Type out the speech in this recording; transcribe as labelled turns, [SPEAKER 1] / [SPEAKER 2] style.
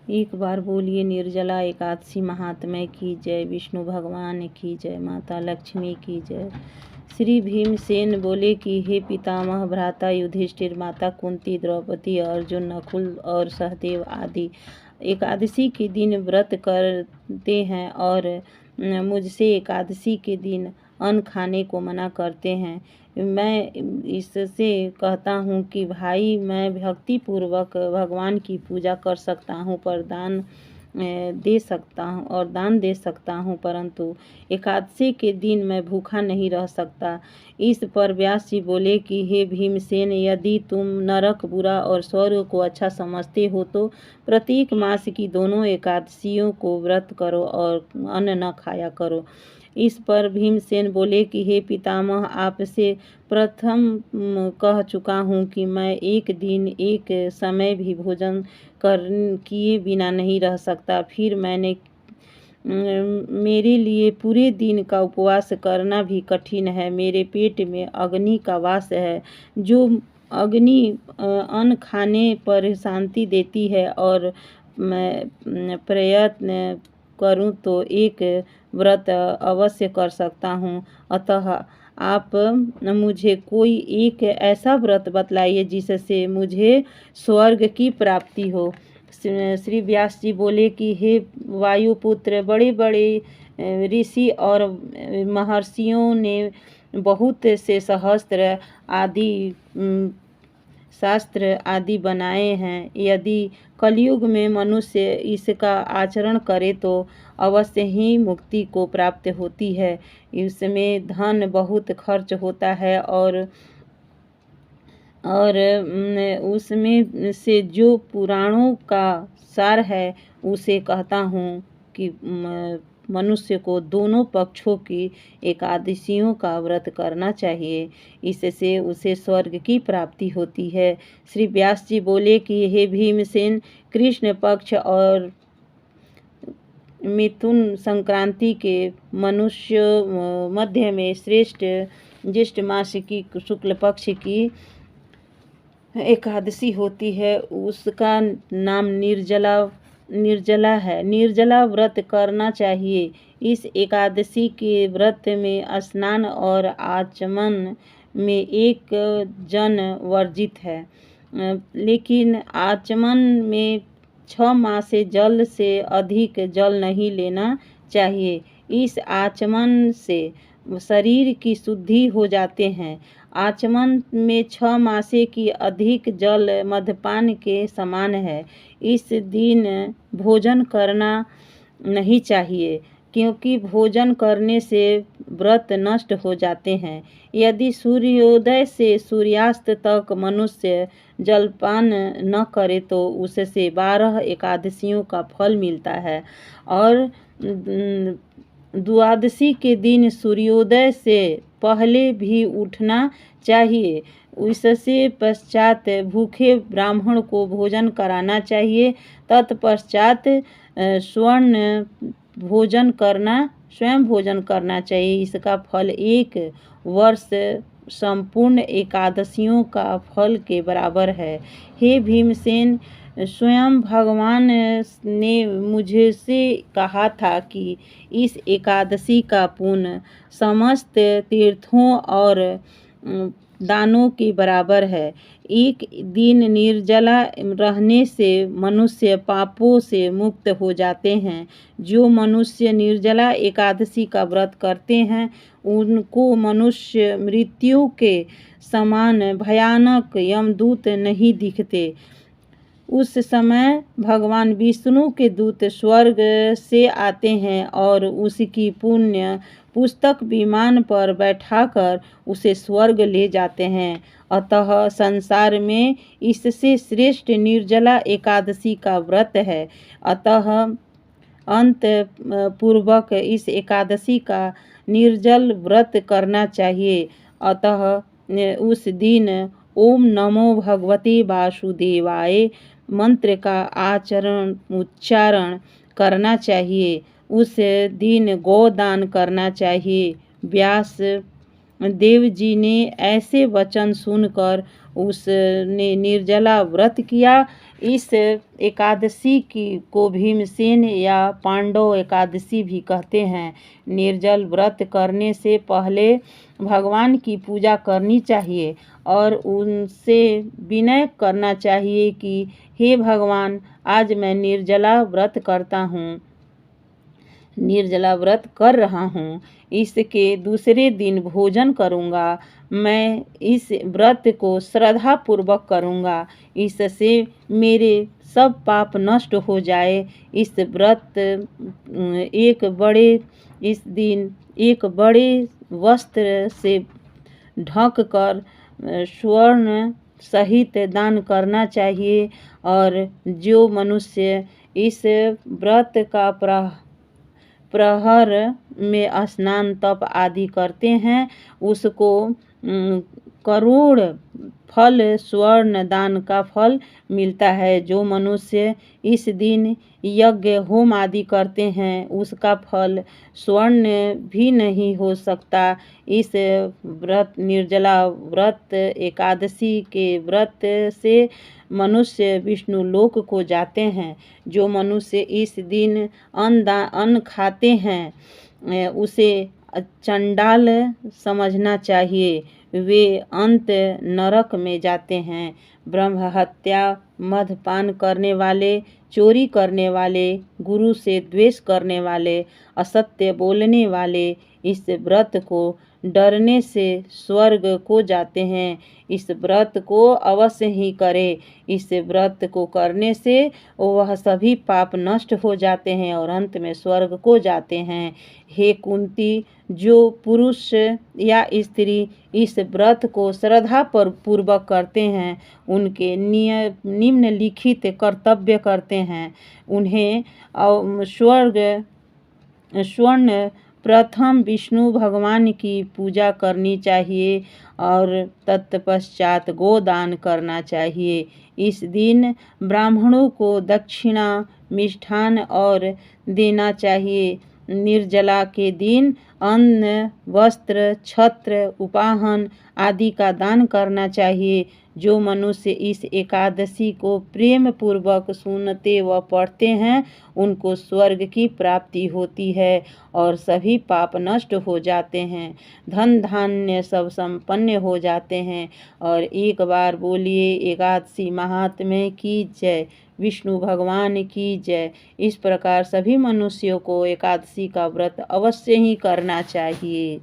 [SPEAKER 1] एक बार बोलिए निर्जला एकादशी महात्म्य की जय, विष्णु भगवान की जय, माता लक्ष्मी की जय। श्री भीमसेन बोले कि हे पितामह, भ्राता युधिष्ठिर, माता कुंती, द्रौपदी, अर्जुन, नकुल और सहदेव आदि एकादशी के दिन व्रत करते हैं और मुझसे एकादशी के दिन अन्न खाने को मना करते हैं। मैं इससे कहता हूँ कि भाई, मैं भक्तिपूर्वक भगवान की पूजा कर सकता हूँ, पर दान दे सकता हूँ और दान दे सकता हूँ, परंतु एकादशी के दिन मैं भूखा नहीं रह सकता। इस पर व्यास जी बोले कि हे भीमसेन, यदि तुम नरक बुरा और स्वर्ग को अच्छा समझते हो तो प्रत्येक मास की दोनों एकादशियों को व्रत करो और अन्न न खाया करो। इस पर भीमसेन बोले कि हे पितामह, आपसे प्रथम कह चुका हूँ कि मैं एक दिन एक समय भी भोजन किए बिना नहीं रह सकता। फिर मेरे लिए पूरे दिन का उपवास करना भी कठिन है। मेरे पेट में अग्नि का वास है, जो अग्नि अन्न खाने पर शांति देती है, और मैं प्रयत्न करूं तो एक व्रत अवश्य कर सकता हूं। अतः आप मुझे कोई एक ऐसा व्रत बतलाइए जिससे मुझे स्वर्ग की प्राप्ति हो। श्री व्यास जी बोले कि हे वायुपुत्र, बड़े बड़े ऋषि और महर्षियों ने बहुत से सहस्त्र आदि शास्त्र आदि बनाए हैं। यदि कलयुग में मनुष्य इसका आचरण करे तो अवश्य ही मुक्ति को प्राप्त होती है। इसमें धन बहुत खर्च होता है और उसमें से जो पुराणों का सार है उसे कहता हूँ कि मनुष्य को दोनों पक्षों की एकादशियों का व्रत करना चाहिए। इससे उसे स्वर्ग की प्राप्ति होती है। श्री व्यास जी बोले कि हे भीमसेन, कृष्ण पक्ष और मिथुन संक्रांति के मनुष्य मध्य में श्रेष्ठ ज्येष्ठ मास की शुक्ल पक्ष की एकादशी होती है। उसका नाम निर्जला है। निर्जला व्रत करना चाहिए। इस एकादशी के व्रत में स्नान और आचमन में एक जन वर्जित है, लेकिन आचमन में 6 मास से जल से अधिक जल नहीं लेना चाहिए। इस आचमन से शरीर की शुद्धि हो जाते हैं। आचमन में 6 मासे की अधिक जल मद्यपान के समान है। इस दिन भोजन करना नहीं चाहिए, क्योंकि भोजन करने से व्रत नष्ट हो जाते हैं। यदि सूर्योदय से सूर्यास्त तक मनुष्य जलपान न करे तो उससे 12 एकादशियों का फल मिलता है, और द्वादशी के दिन सूर्योदय से पहले भी उठना चाहिए। इससे पश्चात भूखे ब्राह्मण को भोजन कराना चाहिए। तत्पश्चात स्वयं भोजन करना चाहिए। इसका फल 1 वर्ष संपूर्ण एकादशियों का फल के बराबर है। हे भीमसेन, स्वयं भगवान ने मुझसे कहा था कि इस एकादशी का पुण्य समस्त तीर्थों और दानों के बराबर है। एक दिन निर्जला रहने से मनुष्य पापों से मुक्त हो जाते हैं। जो मनुष्य निर्जला एकादशी का व्रत करते हैं उनको मनुष्य मृत्यु के समान भयानक यमदूत नहीं दिखते। उस समय भगवान विष्णु के दूत स्वर्ग से आते हैं और उसकी पुण्य पुस्तक विमान पर बैठाकर उसे स्वर्ग ले जाते हैं। अतः संसार में इससे श्रेष्ठ निर्जला एकादशी का व्रत है। अतः अंत पूर्वक इस एकादशी का निर्जल व्रत करना चाहिए। अतः उस दिन ओम नमो भगवते वासुदेवाय मंत्र का उच्चारण करना चाहिए। उस दिन गोदान करना चाहिए। व्यास देव जी ने ऐसे वचन सुनकर उसने निर्जला व्रत किया। इस एकादशी को भीमसेन या पांडव एकादशी भी कहते हैं। निर्जल व्रत करने से पहले भगवान की पूजा करनी चाहिए और उनसे विनय करना चाहिए कि हे भगवान, आज मैं निर्जला व्रत कर रहा हूँ। इसके दूसरे दिन भोजन करूँगा। मैं इस व्रत को श्रद्धापूर्वक करूँगा। इससे मेरे सब पाप नष्ट हो जाए। इस दिन एक बड़े वस्त्र से ढक कर स्वर्ण सहित दान करना चाहिए और जो मनुष्य इस व्रत का प्रहर में स्नान तप आदि करते हैं उसको करोड़ फल स्वर्ण दान का फल मिलता है। जो मनुष्य इस दिन यज्ञ होम आदि करते हैं उसका फल स्वर्ण भी नहीं हो सकता। इस निर्जला व्रत एकादशी के व्रत से मनुष्य विष्णु लोक को जाते हैं। जो मनुष्य इस दिन अन्न खाते हैं उसे चंडाल समझना चाहिए। वे अंत नरक में जाते हैं। ब्रह्म हत्या, मद्यपान करने वाले, चोरी करने वाले, गुरु से द्वेष करने वाले, असत्य बोलने वाले इस व्रत को डरने से स्वर्ग को जाते हैं। इस व्रत को अवश्य ही करें। इस व्रत को करने से वह सभी पाप नष्ट हो जाते हैं और अंत में स्वर्ग को जाते हैं। हे कुंती, जो पुरुष या स्त्री इस व्रत को श्रद्धा पूर्वक करते हैं उनके निम्नलिखित कर्तव्य करते हैं। उन्हें स्वर्ण प्रथम विष्णु भगवान की पूजा करनी चाहिए और तत्पश्चात गोदान करना चाहिए। इस दिन ब्राह्मणों को दक्षिणा, मिष्ठान और देना चाहिए। निर्जला के दिन अन्न, वस्त्र, छत्र, उपाहन आदि का दान करना चाहिए। जो मनुष्य इस एकादशी को प्रेम पूर्वक सुनते व पढ़ते हैं उनको स्वर्ग की प्राप्ति होती है और सभी पाप नष्ट हो जाते हैं। धन धान्य सब संपन्न हो जाते हैं। और एक बार बोलिए एकादशी महात्म्य की जय, विष्णु भगवान की जय। इस प्रकार सभी मनुष्यों को एकादशी का व्रत अवश्य ही करना चाहिए।